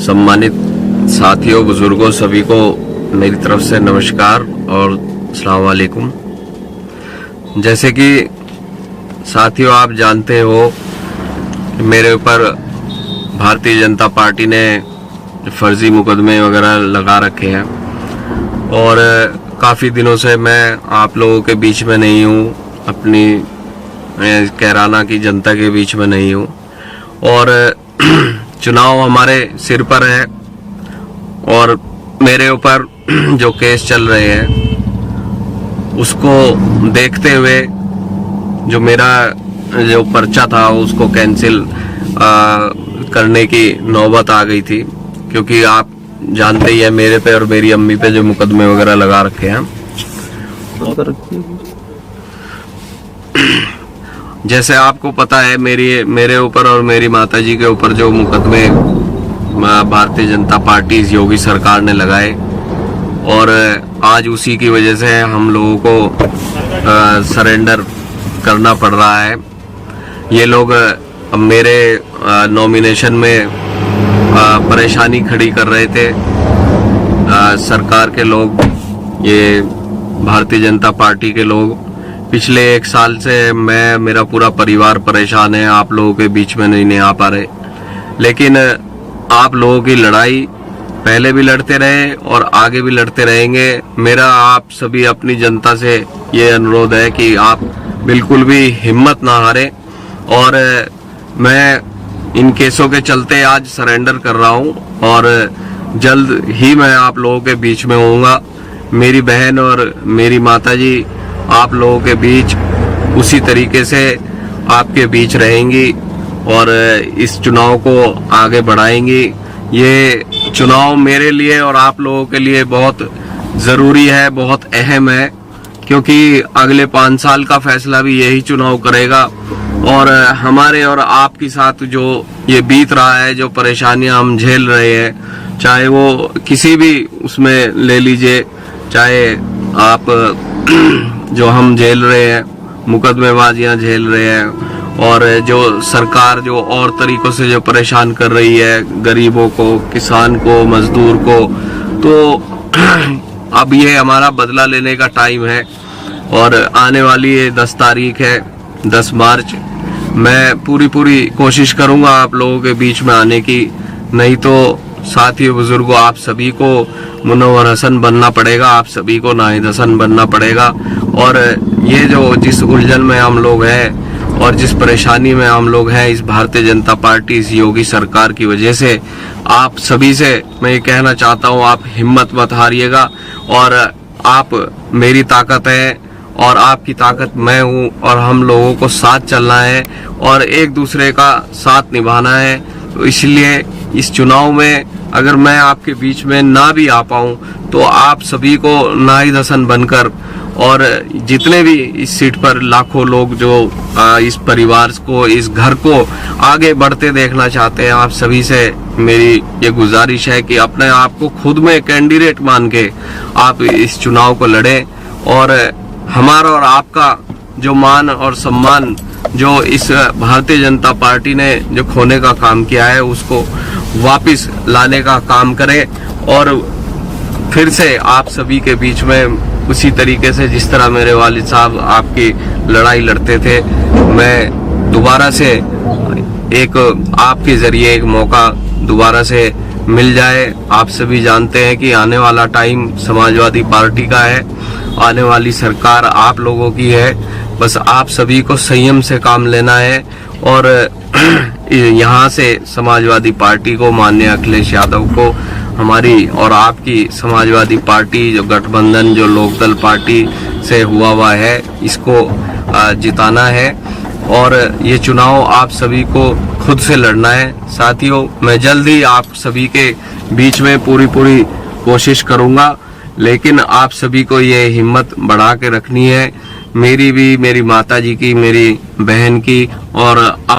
सम्मानित साथियों, बुजुर्गों, सभी को मेरी तरफ से नमस्कार और अस्सलाम वालेकुम। जैसे कि साथियों आप जानते हो कि मेरे ऊपर भारतीय जनता पार्टी ने फर्जी मुकदमे वगैरह लगा रखे हैं और काफ़ी दिनों से मैं आप लोगों के बीच में नहीं हूँ, अपनी कैराना की जनता के बीच में नहीं हूँ और चुनाव हमारे सिर पर है और मेरे ऊपर जो केस चल रहे हैं उसको देखते हुए जो मेरा जो पर्चा था उसको कैंसिल करने की नौबत आ गई थी, क्योंकि आप जानते ही हैं मेरे पे और मेरी अम्मी पे जो मुकदमे वगैरह लगा रखे हैं। जैसे आपको पता है मेरे ऊपर और मेरी माताजी के ऊपर जो मुकदमे भारतीय जनता पार्टी योगी सरकार ने लगाए और आज उसी की वजह से हम लोगों को सरेंडर करना पड़ रहा है। ये लोग मेरे नॉमिनेशन में परेशानी खड़ी कर रहे थे, सरकार के लोग, ये भारतीय जनता पार्टी के लोग। पिछले 1 साल से मेरा पूरा परिवार परेशान है, आप लोगों के बीच में नहीं आ पा रहे। लेकिन आप लोगों की लड़ाई पहले भी लड़ते रहे और आगे भी लड़ते रहेंगे। मेरा आप सभी अपनी जनता से ये अनुरोध है कि आप बिल्कुल भी हिम्मत ना हारें और मैं इन केसों के चलते आज सरेंडर कर रहा हूं और जल्द ही मैं आप लोगों के बीच में होऊंगा। मेरी बहन और मेरी माताजी आप लोगों के बीच उसी तरीके से आपके बीच रहेंगी और इस चुनाव को आगे बढ़ाएंगी। ये चुनाव मेरे लिए और आप लोगों के लिए बहुत ज़रूरी है, बहुत अहम है, क्योंकि अगले 5 साल का फैसला भी यही चुनाव करेगा और हमारे और आपके साथ जो ये बीत रहा है, जो परेशानियां हम झेल रहे हैं, चाहे वो किसी भी उसमें ले लीजिए, चाहे आप जो हम झेल रहे हैं, मुकदमेबाजियां झेल रहे हैं और जो सरकार जो और तरीकों से जो परेशान कर रही है गरीबों को, किसान को, मजदूर को, तो अब ये हमारा बदला लेने का टाइम है और आने वाली ये 10 तारीख है, 10 मार्च। मैं पूरी कोशिश करूंगा आप लोगों के बीच में आने की, नहीं तो साथियों, बुजुर्गों, आप सभी को मुनव्वर हसन बनना पड़ेगा, आप सभी को नाहिद हसन बनना पड़ेगा। और ये जो जिस उलझन में हम लोग हैं और जिस परेशानी में हम लोग हैं इस भारतीय जनता पार्टी, इस योगी सरकार की वजह से, आप सभी से मैं ये कहना चाहता हूँ, आप हिम्मत मत हारिएगा और आप मेरी ताकत है और आपकी ताकत मैं हूँ और हम लोगों को साथ चलना है और एक दूसरे का साथ निभाना है। तो इसलिए इस चुनाव में अगर मैं आपके बीच में ना भी आ पाऊँ तो आप सभी को नाहिद हसन बनकर और जितने भी इस सीट पर लाखों लोग जो इस परिवार को, इस घर को आगे बढ़ते देखना चाहते हैं, आप सभी से मेरी ये गुजारिश है कि अपने आप को खुद में कैंडिडेट मान के आप इस चुनाव को लड़ें और हमारा और आपका जो मान और सम्मान जो इस भारतीय जनता पार्टी ने जो खोने का काम किया है उसको वापस लाने का काम करें और फिर से आप सभी के बीच में उसी तरीके से जिस तरह मेरे वालिद साहब आपकी लड़ाई लड़ते थे, मैं दोबारा से एक आपके जरिए एक मौका दोबारा से मिल जाए। आप सभी जानते हैं कि आने वाला टाइम समाजवादी पार्टी का है, आने वाली सरकार आप लोगों की है। बस आप सभी को संयम से काम लेना है और यहाँ से समाजवादी पार्टी को, माननीय अखिलेश यादव को, हमारी और आपकी समाजवादी पार्टी जो गठबंधन जो लोकदल पार्टी से हुआ है, इसको जिताना है और ये चुनाव आप सभी को खुद से लड़ना है। साथियों, मैं जल्द ही आप सभी के बीच में पूरी कोशिश करूंगा, लेकिन आप सभी को ये हिम्मत बढ़ा के रखनी है, मेरी भी, मेरी माताजी की, मेरी बहन की और